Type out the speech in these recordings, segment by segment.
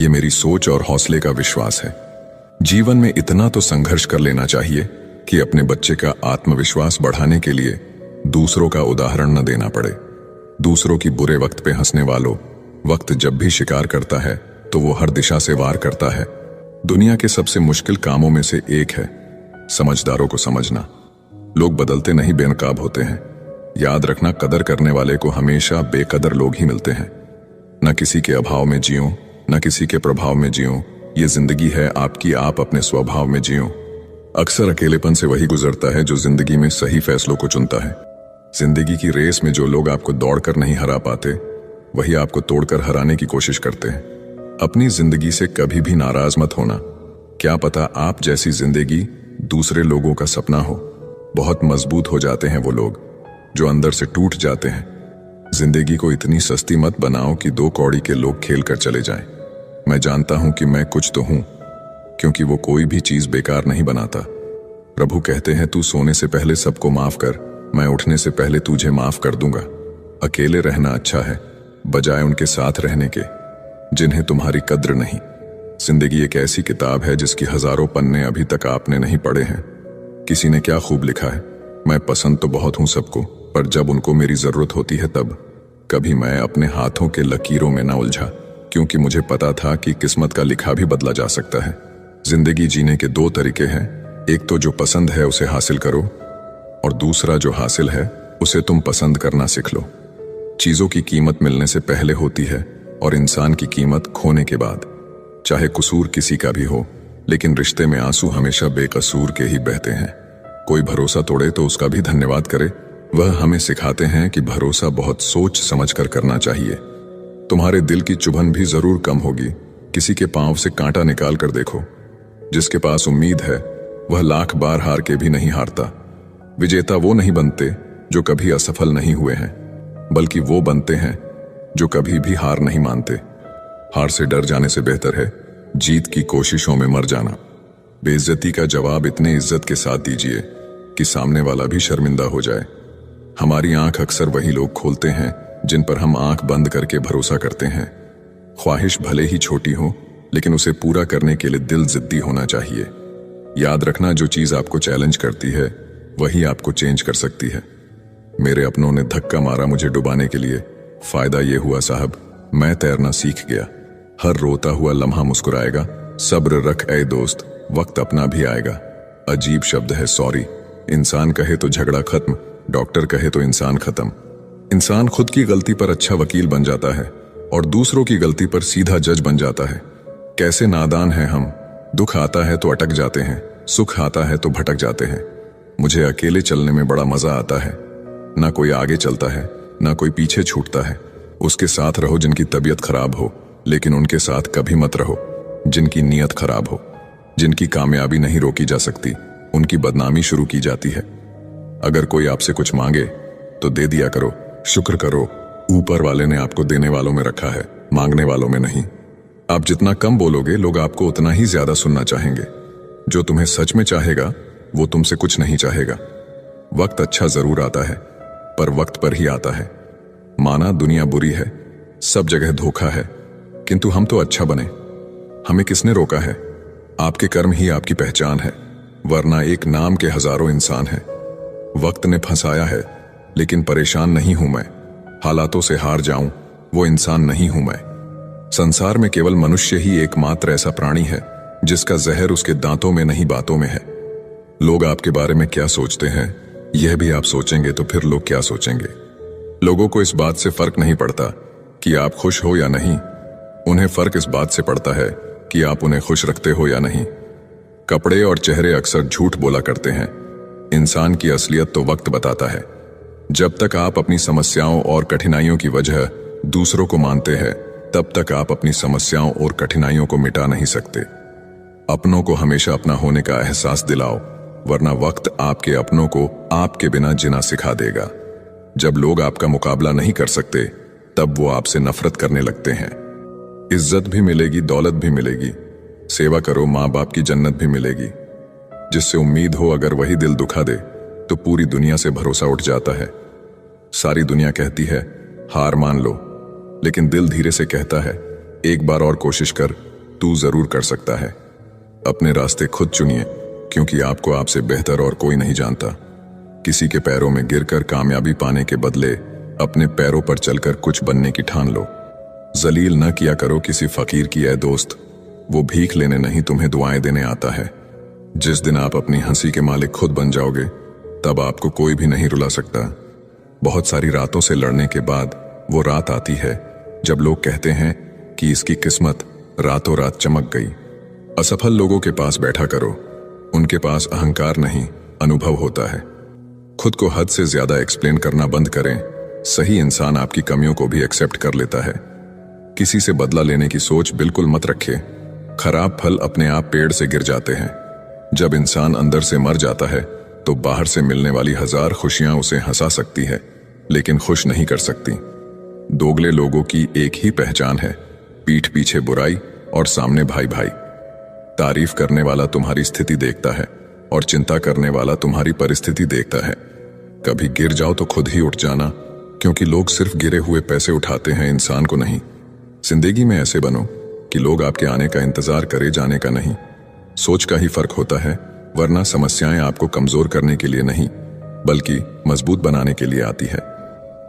ये मेरी सोच और हौसले का विश्वास है। जीवन में इतना तो संघर्ष कर लेना चाहिए कि अपने बच्चे का आत्मविश्वास बढ़ाने के लिए दूसरों का उदाहरण न देना पड़े। दूसरों की बुरे वक्त पे हंसने वालों, वक्त जब भी शिकार करता है तो वो हर दिशा से वार करता है। दुनिया के सबसे मुश्किल कामों में से एक है समझदारों को समझना। लोग बदलते नहीं बेनकाब होते हैं। याद रखना, कदर करने वाले को हमेशा बेकदर लोग ही मिलते हैं। न किसी के अभाव में जियो, न किसी के प्रभाव में जियो। ये जिंदगी है आपकी, आप अपने स्वभाव में जियो। अक्सर अकेलेपन से वही गुजरता है जो जिंदगी में सही फैसलों को चुनता है। जिंदगी की रेस में जो लोग आपको दौड़कर नहीं हरा पाते, वही आपको तोड़कर हराने की कोशिश करते हैं। अपनी जिंदगी से कभी भी नाराज मत होना। क्या पता आप जैसी जिंदगी दूसरे लोगों का सपना हो। बहुत मजबूत हो जाते हैं वो लोग जो अंदर से टूट जाते हैं। जिंदगी को इतनी सस्ती मत बनाओ कि 2 कौड़ी के लोग खेल कर चले जाएं। मैं जानता हूं कि मैं कुछ तो हूं, क्योंकि वो कोई भी चीज बेकार नहीं बनाता। प्रभु कहते हैं, तू सोने से पहले सबको माफ कर, मैं उठने से पहले तुझे माफ कर दूंगा। अकेले रहना अच्छा है बजाय उनके साथ रहने के जिन्हें तुम्हारी कद्र नहीं। जिंदगी एक ऐसी किताब है जिसकी हजारों पन्ने अभी तक आपने नहीं पढ़े हैं। किसी ने क्या खूब लिखा है, मैं पसंद तो बहुत हूं सबको, पर जब उनको मेरी जरूरत होती है तब। कभी मैं अपने हाथों के लकीरों में न उलझा, क्योंकि मुझे पता था कि किस्मत का लिखा भी बदला जा सकता है। जिंदगी जीने के 2 तरीके हैं, एक तो जो पसंद है उसे हासिल करो, और दूसरा जो हासिल है उसे तुम पसंद करना सीख लो। चीजों की कीमत मिलने से पहले होती है और इंसान की कीमत खोने के बाद। चाहे कसूर किसी का भी हो, लेकिन रिश्ते में आंसू हमेशा बेकसूर के ही बहते हैं। कोई भरोसा तोड़े तो उसका भी धन्यवाद करे। वह हमें सिखाते हैं कि भरोसा बहुत सोच समझ कर करना चाहिए। तुम्हारे दिल की चुभन भी जरूर कम होगी। किसी के पांव से कांटा निकाल कर देखो। जिसके पास उम्मीद है वह लाख बार हार के भी नहीं हारता। विजेता वो नहीं बनते जो कभी असफल नहीं हुए हैं, बल्कि वो बनते हैं जो कभी भी हार नहीं मानते। हार से डर जाने से बेहतर है जीत की कोशिशों में मर जाना। बेइज्जती का जवाब इतने इज्जत के साथ दीजिए कि सामने वाला भी शर्मिंदा हो जाए। हमारी आंख अक्सर वही लोग खोलते हैं जिन पर हम आंख बंद करके भरोसा करते हैं। ख्वाहिश भले ही छोटी हो, लेकिन उसे पूरा करने के लिए दिल जिद्दी होना चाहिए। याद रखना, जो चीज आपको चैलेंज करती है वही आपको चेंज कर सकती है। मेरे अपनों ने धक्का मारा मुझे डुबाने के लिए। फायदा ये हुआ साहब, मैं तैरना सीख गया। हर रोता हुआ लम्हा मुस्कुराएगा। सब्र रख ऐ दोस्त, वक्त अपना भी आएगा। अजीब शब्द है सॉरी। इंसान कहे तो झगड़ा खत्म, डॉक्टर कहे तो इंसान खत्म। इंसान खुद की गलती पर अच्छा वकील बन जाता है और दूसरों की गलती पर सीधा जज बन जाता है। कैसे नादान हैं हम। दुख आता है तो अटक जाते हैं, सुख आता है तो भटक जाते हैं। मुझे अकेले चलने में बड़ा मजा आता है। ना कोई आगे चलता है, ना कोई पीछे छूटता है। उसके साथ रहो जिनकी तबीयत खराब हो, लेकिन उनके साथ कभी मत रहो जिनकी नीयत खराब हो। जिनकी कामयाबी नहीं रोकी जा सकती, उनकी बदनामी शुरू की जाती है। अगर कोई आपसे कुछ मांगे तो दे दिया करो, शुक्र करो। ऊपर वाले ने आपको देने वालों में रखा है, मांगने वालों में नहीं। आप जितना कम बोलोगे, लोग आपको उतना ही ज्यादा सुनना चाहेंगे। जो तुम्हें सच में चाहेगा वो तुमसे कुछ नहीं चाहेगा। वक्त अच्छा जरूर आता है, पर वक्त पर ही आता है। माना दुनिया बुरी है, सब जगह धोखा है, किंतु हम तो अच्छा बने। हमें किसने रोका है? आपके कर्म ही आपकी पहचान है, वरना एक नाम के हजारों इंसान हैं। वक्त ने फंसाया है, लेकिन परेशान नहीं हूं मैं। हालातों से हार जाऊं, वो इंसान नहीं हूं मैं। संसार में केवल मनुष्य ही एकमात्र ऐसा प्राणी है जिसका जहर उसके दांतों में नहीं बातों में है। लोग आपके बारे में क्या सोचते हैं, यह भी आप सोचेंगे तो फिर लोग क्या सोचेंगे। लोगों को इस बात से फर्क नहीं पड़ता कि आप खुश हो या नहीं। उन्हें फर्क इस बात से पड़ता है कि आप उन्हें खुश रखते हो या नहीं। कपड़े और चेहरे अक्सर झूठ बोला करते हैं। इंसान की असलियत तो वक्त बताता है। जब तक आप अपनी समस्याओं और कठिनाइयों की वजह दूसरों को मानते हैं, तब तक आप अपनी समस्याओं और कठिनाइयों को मिटा नहीं सकते। अपनों को हमेशा अपना होने का एहसास दिलाओ, वरना वक्त आपके अपनों को आपके बिना जीना सिखा देगा। जब लोग आपका मुकाबला नहीं कर सकते, तब वो आपसे नफरत करने लगते हैं। इज्जत भी मिलेगी, दौलत भी मिलेगी। सेवा करो, माँ बाप की जन्नत भी मिलेगी। जिससे उम्मीद हो अगर वही दिल दुखा दे, तो पूरी दुनिया से भरोसा उठ जाता है। सारी दुनिया कहती है हार मान लो, लेकिन दिल धीरे से कहता है एक बार और कोशिश कर, तू जरूर कर सकता है। अपने रास्ते खुद चुनिए, क्योंकि आपको आपसे बेहतर और कोई नहीं जानता। किसी के पैरों में गिरकर कामयाबी पाने के बदले अपने पैरों पर चलकर कुछ बनने की ठान लो। जलील न किया करो किसी फकीर की ऐ दोस्त, वो भीख लेने नहीं तुम्हें दुआएं देने आता है। जिस दिन आप अपनी हंसी के मालिक खुद बन जाओगे, तब आपको कोई भी नहीं रुला सकता। बहुत सारी रातों से लड़ने के बाद वो रात आती है जब लोग कहते हैं कि इसकी किस्मत रातों रात चमक गई। असफल लोगों के पास बैठा करो, उनके पास अहंकार नहीं अनुभव होता है। खुद को हद से ज्यादा एक्सप्लेन करना बंद करें। सही इंसान आपकी कमियों को भी एक्सेप्ट कर लेता है। किसी से बदला लेने की सोच बिल्कुल मत रखें। खराब फल अपने आप पेड़ से गिर जाते हैं। जब इंसान अंदर से मर जाता है तो बाहर से मिलने वाली 1000 खुशियां उसे हंसा सकती है, लेकिन खुश नहीं कर सकती। दोगले लोगों की एक ही पहचान है, पीठ पीछे बुराई और सामने भाई भाई। तारीफ करने वाला तुम्हारी स्थिति देखता है और चिंता करने वाला तुम्हारी परिस्थिति देखता है। कभी गिर जाओ तो खुद ही उठ जाना, क्योंकि लोग सिर्फ गिरे हुए पैसे उठाते हैं, इंसान को नहीं। जिंदगी में ऐसे बनो कि लोग आपके आने का इंतजार करे, जाने का नहीं। सोच का ही फर्क होता है, वरना समस्याएं आपको कमजोर करने के लिए नहीं, बल्कि मजबूत बनाने के लिए आती है।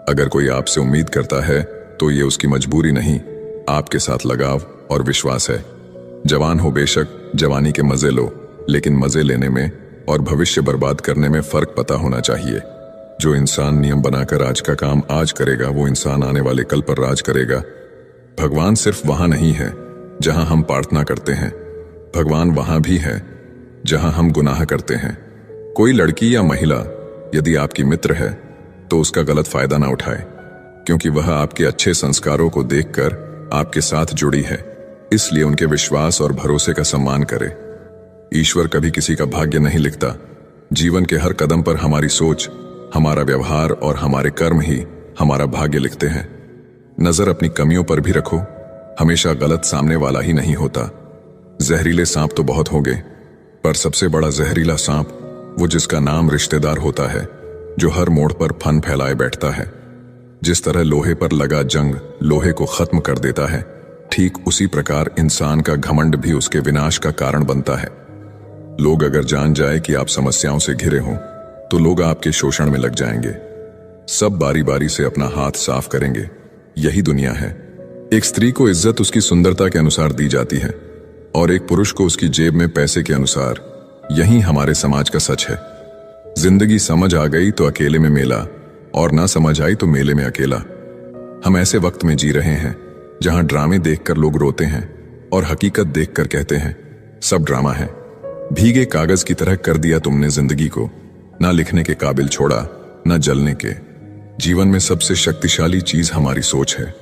अगर कोई आपसे उम्मीद करता है तो ये उसकी मजबूरी नहीं, आपके साथ लगाव और विश्वास है। जवान हो बेशक, जवानी के मजे लो, लेकिन मजे लेने में और भविष्य बर्बाद करने में फर्क पता होना चाहिए। जो इंसान नियम बनाकर आज का काम आज करेगा, वो इंसान आने वाले कल पर राज करेगा। भगवान सिर्फ वहां नहीं है जहां हम प्रार्थना करते हैं, भगवान वहां भी है जहां हम गुनाह करते हैं। कोई लड़की या महिला यदि आपकी मित्र है तो उसका गलत फायदा ना उठाए, क्योंकि वह आपके अच्छे संस्कारों को देखकर आपके साथ जुड़ी है। इसलिए उनके विश्वास और भरोसे का सम्मान करें। ईश्वर कभी किसी का भाग्य नहीं लिखता। जीवन के हर कदम पर हमारी सोच, हमारा व्यवहार और हमारे कर्म ही हमारा भाग्य लिखते हैं। नजर अपनी कमियों पर भी रखो, हमेशा गलत सामने वाला ही नहीं होता। जहरीले सांप तो बहुत होंगे, पर सबसे बड़ा जहरीला सांप वो जिसका नाम रिश्तेदार होता है, जो हर मोड़ पर फन फैलाए बैठता है। जिस तरह लोहे पर लगा जंग लोहे को खत्म कर देता है, ठीक उसी प्रकार इंसान का घमंड भी उसके विनाश का कारण बनता है। लोग अगर जान जाए कि आप समस्याओं से घिरे हों, तो लोग आपके शोषण में लग जाएंगे। सब बारी बारी से अपना हाथ साफ करेंगे। यही दुनिया है। एक स्त्री को इज्जत उसकी सुंदरता के अनुसार दी जाती है और एक पुरुष को उसकी जेब में पैसे के अनुसार। यही हमारे समाज का सच है। जिंदगी समझ आ गई तो अकेले में मेला, और ना समझ आई तो मेले में अकेला। हम ऐसे वक्त में जी रहे हैं जहां ड्रामे देखकर लोग रोते हैं और हकीकत देखकर कहते हैं सब ड्रामा है। भीगे कागज की तरह कर दिया तुमने जिंदगी को, ना लिखने के काबिल छोड़ा, ना जलने के। जीवन में सबसे शक्तिशाली चीज हमारी सोच है,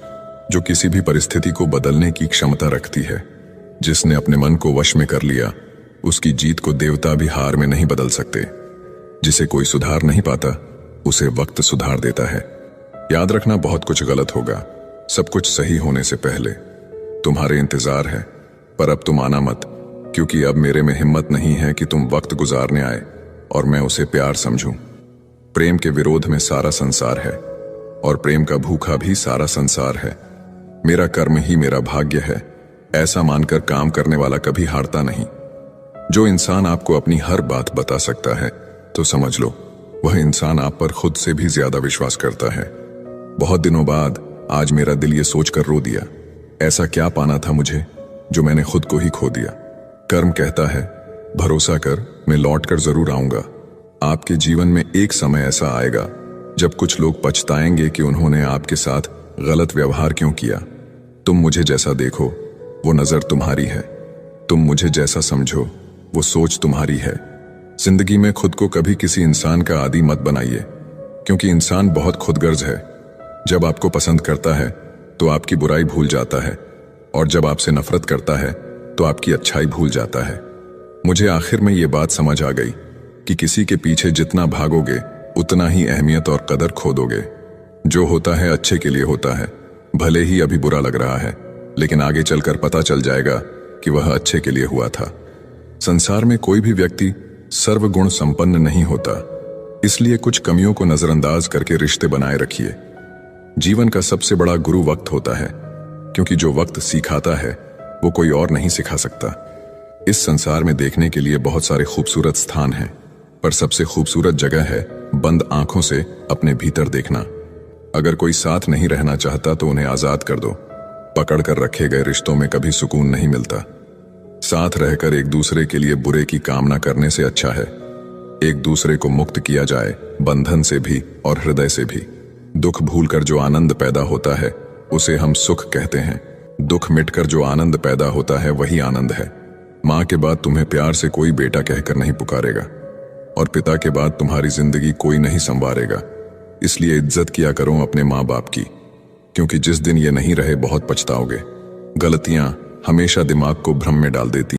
जो किसी भी परिस्थिति को बदलने की क्षमता रखती है। जिसने अपने मन को वश में कर लिया, उसकी जीत को देवता भी हार में नहीं बदल सकते। जिसे कोई सुधार नहीं पाता, उसे वक्त सुधार देता है। याद रखना, बहुत कुछ गलत होगा, सब कुछ सही होने से पहले। तुम्हारे इंतजार है, पर अब तुम आना मत, क्योंकि अब मेरे में हिम्मत नहीं है कि तुम वक्त गुजारने आए और मैं उसे प्यार समझूं। प्रेम के विरोध में सारा संसार है, और प्रेम का भूखा भी सारा संसार है। मेरा कर्म ही मेरा भाग्य है, ऐसा मानकर काम करने वाला कभी हारता नहीं। जो इंसान आपको अपनी हर बात बता सकता है, तो समझ लो वह इंसान आप पर खुद से भी ज्यादा विश्वास करता है। बहुत दिनों बाद आज मेरा दिल ये सोचकर रो दिया, ऐसा क्या पाना था मुझे जो मैंने खुद को ही खो दिया। कर्म कहता है भरोसा कर, मैं लौट कर जरूर आऊंगा। आपके जीवन में एक समय ऐसा आएगा जब कुछ लोग पछताएंगे कि उन्होंने आपके साथ गलत व्यवहार क्यों किया। तुम मुझे जैसा देखो वो नजर तुम्हारी है, तुम मुझे जैसा समझो वो सोच तुम्हारी है। जिंदगी में खुद को कभी किसी इंसान का आदी मत बनाइए, क्योंकि इंसान बहुत खुदगर्ज है। जब आपको पसंद करता है तो आपकी बुराई भूल जाता है, और जब आपसे नफरत करता है तो आपकी अच्छाई भूल जाता है। मुझे आखिर में ये बात समझ आ गई कि किसी के पीछे जितना भागोगे उतना ही अहमियत और कदर खो दोगे। जो होता है अच्छे के लिए होता है, भले ही अभी बुरा लग रहा है, लेकिन आगे चलकर पता चल जाएगा कि वह अच्छे के लिए हुआ था। संसार में कोई भी व्यक्ति सर्वगुण संपन्न नहीं होता, इसलिए कुछ कमियों को नजरअंदाज करके रिश्ते बनाए रखिए। जीवन का सबसे बड़ा गुरु वक्त होता है, क्योंकि जो वक्त सिखाता है वो कोई और नहीं सिखा सकता। इस संसार में देखने के लिए बहुत सारे खूबसूरत स्थान हैं, पर सबसे खूबसूरत जगह है बंद आंखों से अपने भीतर देखना। अगर कोई साथ नहीं रहना चाहता तो उन्हें आजाद कर दो। पकड़ कर रखे गए रिश्तों में कभी सुकून नहीं मिलता। साथ रहकर एक दूसरे के लिए बुरे की कामना करने से अच्छा है एक दूसरे को मुक्त किया जाए, बंधन से भी और हृदय से भी। दुख भूलकर जो आनंद पैदा होता है उसे हम सुख कहते हैं। दुख मिटकर जो आनंद पैदा होता है वही आनंद है। माँ के बाद तुम्हें प्यार से कोई बेटा कहकर नहीं पुकारेगा, और पिता के बाद तुम्हारी जिंदगी कोई नहीं संवारेगा। इसलिए इज्जत किया करो अपने माँ बाप की, क्योंकि जिस दिन ये नहीं रहे बहुत पछताओगे। गलतियां हमेशा दिमाग को भ्रम में डाल देती